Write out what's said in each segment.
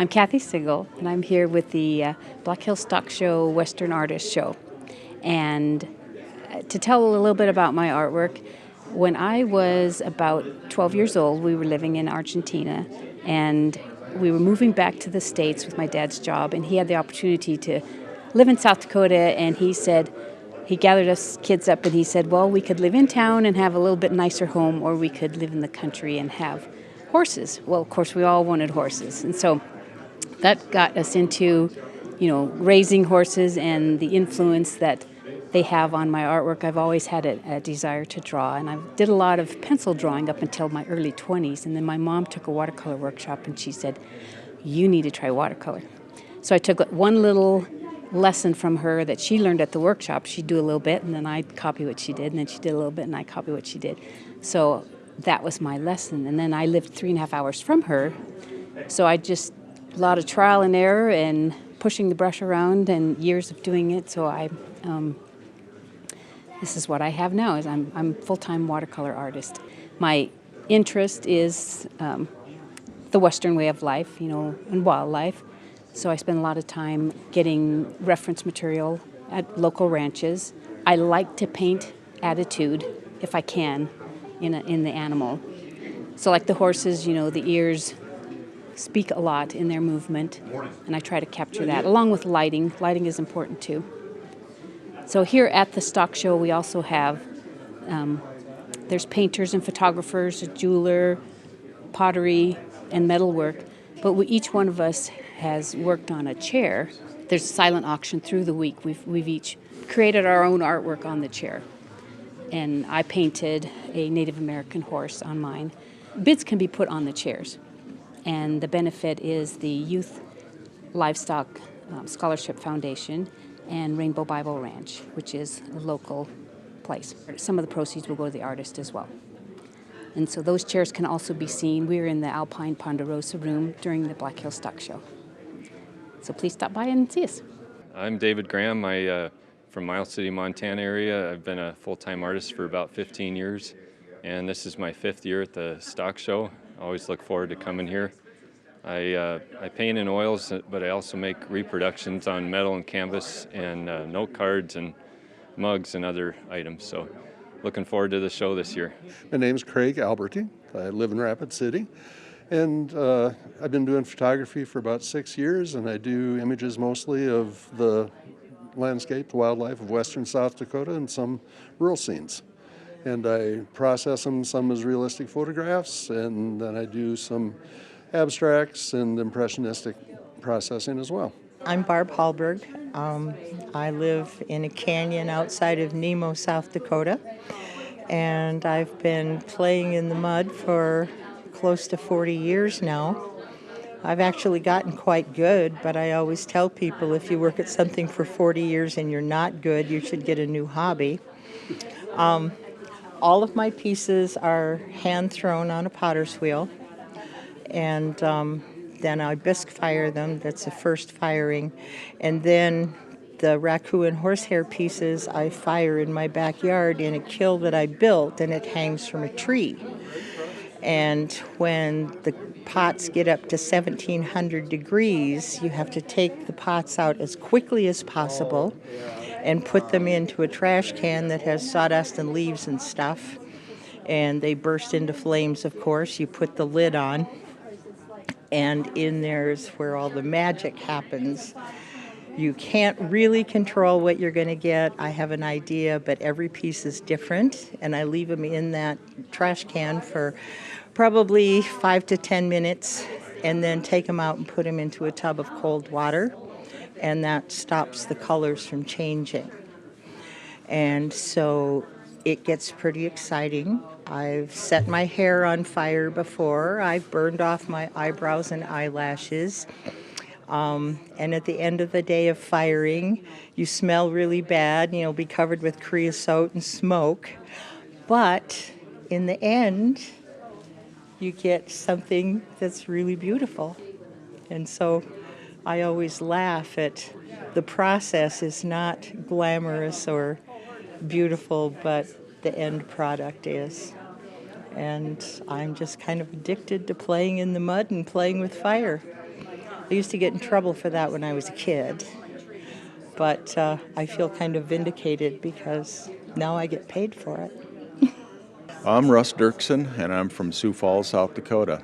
I'm Kathy Sigel, and I'm here with the Black Hill Stock Show Western Artist Show. And to tell a little bit about my artwork, when I was about 12 years old, we were living in Argentina, and we were moving back to the States with my dad's job, and he had the opportunity to live in South Dakota, and he gathered us kids up and he said, well, we could live in town and have a little bit nicer home, or we could live in the country and have horses. Well, of course, we all wanted horses. And so that got us into, raising horses and the influence that they have on my artwork. I've always had a desire to draw, and I did a lot of pencil drawing up until my early 20s. And then my mom took a watercolor workshop, and she said, you need to try watercolor. So I took one little lesson from her that she learned at the workshop. She'd do a little bit, and then I'd copy what she did, and then she did a little bit, and I'd copy what she did. So that was my lesson. And then I lived 3.5 hours from her, so a lot of trial and error and pushing the brush around and years of doing it. So this is what I have now. Is I'm a full-time watercolor artist. My interest is the Western way of life, and wildlife. So I spend a lot of time getting reference material at local ranches. I like to paint attitude, if I can, in the animal. So like the horses, the ears speak a lot in their movement, and I try to capture that, along with lighting. Lighting is important too. So here at the stock show, we also have, there's painters and photographers, a jeweler, pottery, and metalwork, but each one of us has worked on a chair. There's a silent auction through the week. We've each created our own artwork on the chair, and I painted a Native American horse on mine. Bids can be put on the chairs. And the benefit is the Youth Livestock Scholarship Foundation and Rainbow Bible Ranch, which is a local place. Some of the proceeds will go to the artist as well. And so those chairs can also be seen. We're in the Alpine Ponderosa room during the Black Hill Stock Show. So please stop by and see us. I'm David Graham. I'm from Miles City, Montana area. I've been a full-time artist for about 15 years, and this is my 5th year at the stock show. I always look forward to coming here. I paint in oils, but I also make reproductions on metal and canvas and note cards and mugs and other items. So looking forward to the show this year. My name's Craig Alberti. I live in Rapid City, and I've been doing photography for about 6 years, and I do images mostly of the landscape, the wildlife of western South Dakota, and some rural scenes. And I process them, some as realistic photographs, and then I do some abstracts and impressionistic processing as well. I'm Barb Hallberg. I live in a canyon outside of Nemo, South Dakota, and I've been playing in the mud for close to 40 years now. I've actually gotten quite good, but I always tell people if you work at something for 40 years and you're not good, you should get a new hobby. All of my pieces are hand-thrown on a potter's wheel, and then I bisque fire them. That's the first firing. And then the raccoon and horsehair pieces I fire in my backyard in a kiln that I built, and it hangs from a tree. And when the pots get up to 1700 degrees, you have to take the pots out as quickly as possible and put them into a trash can that has sawdust and leaves and stuff. And they burst into flames, of course. You put the lid on, and in there's where all the magic happens. You can't really control what you're going to get. I have an idea, but every piece is different, and I leave them in that trash can for probably 5 to 10 minutes, and then take them out and put them into a tub of cold water, and that stops the colors from changing. And so it gets pretty exciting. I've set my hair on fire before. I've burned off my eyebrows and eyelashes. And at the end of the day of firing, you smell really bad, you'll be covered with creosote and smoke. But in the end, you get something that's really beautiful. And so I always laugh at the process is not glamorous or beautiful, but the end product is. And I'm just kind of addicted to playing in the mud and playing with fire. I used to get in trouble for that when I was a kid, but I feel kind of vindicated because now I get paid for it. I'm Russ Dirksen, and I'm from Sioux Falls, South Dakota.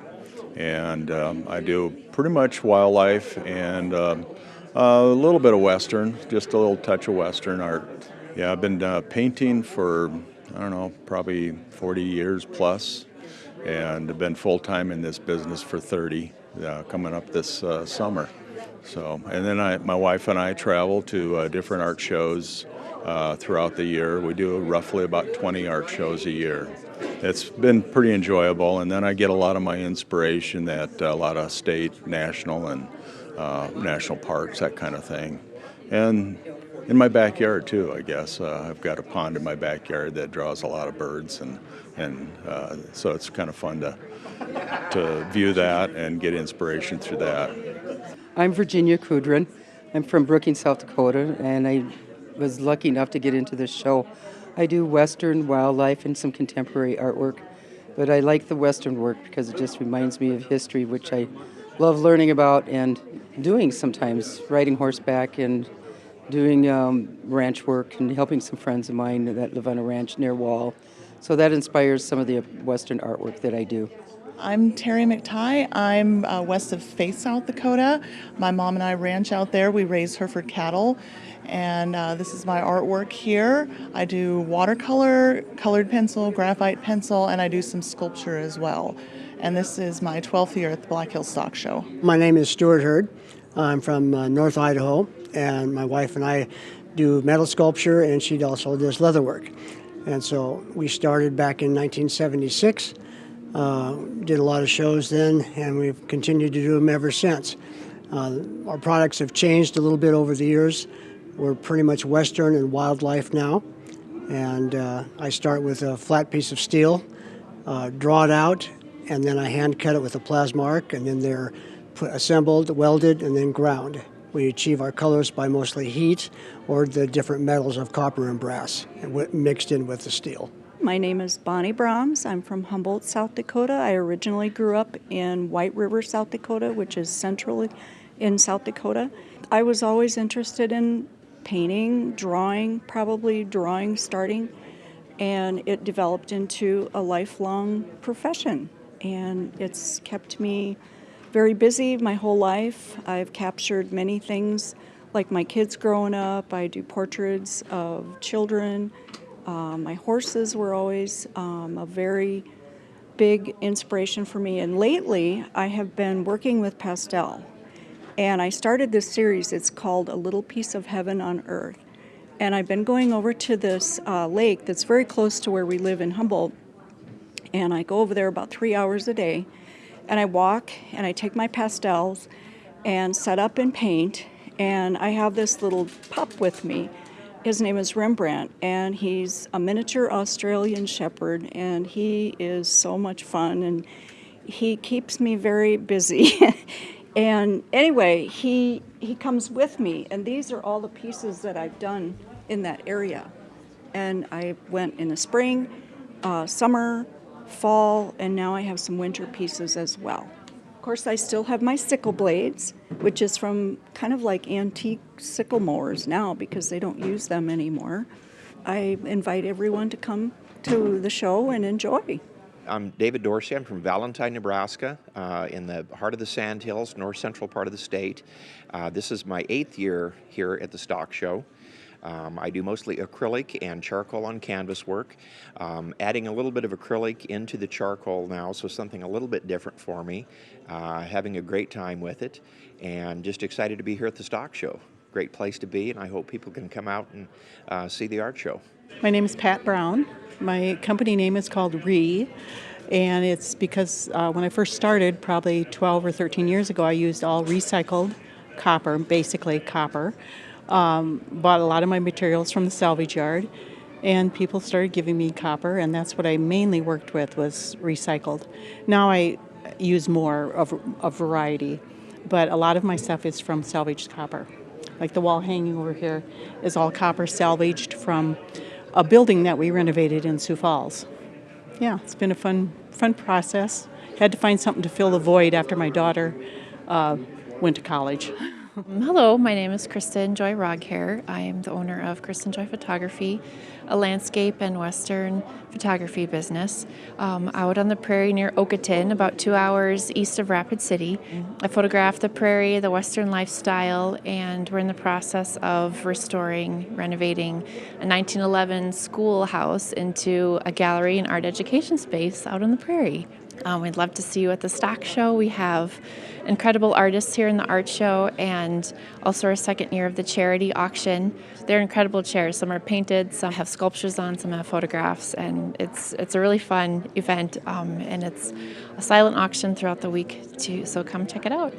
And I do pretty much wildlife and a little bit of Western, just a little touch of Western art. Yeah, I've been painting for, I don't know, probably 40 years plus, and I've been full-time in this business for 30, coming up this summer. So, and then my wife and I travel to different art shows throughout the year. We do roughly about 20 art shows a year. It's been pretty enjoyable, and then I get a lot of my inspiration at a lot of state, national, and national parks, that kind of thing. And in my backyard too, I guess. I've got a pond in my backyard that draws a lot of birds, and so it's kind of fun to view that and get inspiration through that. I'm Virginia Kudrin. I'm from Brookings, South Dakota, and I was lucky enough to get into this show. I do Western, wildlife, and some contemporary artwork, but I like the Western work because it just reminds me of history, which I love learning about and doing sometimes, riding horseback and doing ranch work and helping some friends of mine that live on a ranch near Wall. So that inspires some of the Western artwork that I do. I'm Terry McTighe. I'm west of Faith, South Dakota. My mom and I ranch out there. We raise Hereford cattle. And this is my artwork here. I do watercolor, colored pencil, graphite pencil, and I do some sculpture as well. And this is my 12th year at the Black Hills Stock Show. My name is Stuart Hurd. I'm from North Idaho, and my wife and I do metal sculpture, and she also does leather work. And so we started back in 1976. Did a lot of shows then, and we've continued to do them ever since. Our products have changed a little bit over the years. We're pretty much Western and wildlife now. And I start with a flat piece of steel, draw it out, and then I hand cut it with a plasma arc, and then they're assembled, welded, and then ground. We achieve our colors by mostly heat or the different metals of copper and brass mixed in with the steel. My name is Bonnie Brahms. I'm from Humboldt, South Dakota. I originally grew up in White River, South Dakota, which is centrally in South Dakota. I was always interested in painting, probably drawing starting, and it developed into a lifelong profession. And it's kept me very busy my whole life. I've captured many things, like my kids growing up. I do portraits of children. My horses were always a very big inspiration for me. And lately, I have been working with pastel. And I started this series. It's called A Little Piece of Heaven on Earth. And I've been going over to this lake that's very close to where we live in Humboldt. And I go over there about 3 hours a day. And I walk and I take my pastels and set up and paint. And I have this little pup with me. His name is Rembrandt, and he's a miniature Australian Shepherd, and he is so much fun, and he keeps me very busy. And anyway, he comes with me, and these are all the pieces that I've done in that area. And I went in the spring, summer, fall, and now I have some winter pieces as well. Of course, I still have my sickle blades, which is from kind of like antique sickle mowers now because they don't use them anymore. I invite everyone to come to the show and enjoy. I'm David Dorsey. I'm from Valentine, Nebraska, in the heart of the Sandhills, north central part of the state. This is my 8th year here at the Stock Show. I do mostly acrylic and charcoal on canvas work, adding a little bit of acrylic into the charcoal now, so something a little bit different for me. Having a great time with it, and just excited to be here at the Stock Show. Great place to be, and I hope people can come out and see the art show. My name is Pat Brown. My company name is called RE, and it's because when I first started, probably 12 or 13 years ago, I used all recycled copper, basically copper. Bought a lot of my materials from the salvage yard, and people started giving me copper, and that's what I mainly worked with, was recycled. Now I use more of a variety, but a lot of my stuff is from salvaged copper. Like the wall hanging over here is all copper salvaged from a building that we renovated in Sioux Falls. Yeah, it's been a fun process. Had to find something to fill the void after my daughter went to college. Hello, my name is Kristen Joy Roghair. I am the owner of Kristen Joy Photography, a landscape and Western photography business out on the prairie near Okoton, about 2 hours east of Rapid City. I photograph the prairie, the Western lifestyle, and we're in the process of restoring, renovating a 1911 schoolhouse into a gallery and art education space out on the prairie. We'd love to see you at the stock show. We have incredible artists here in the art show, and also our second year of the charity auction. They're incredible chairs. Some are painted, some have sculptures on, some have photographs, and it's a really fun event, and it's a silent auction throughout the week too, so come check it out.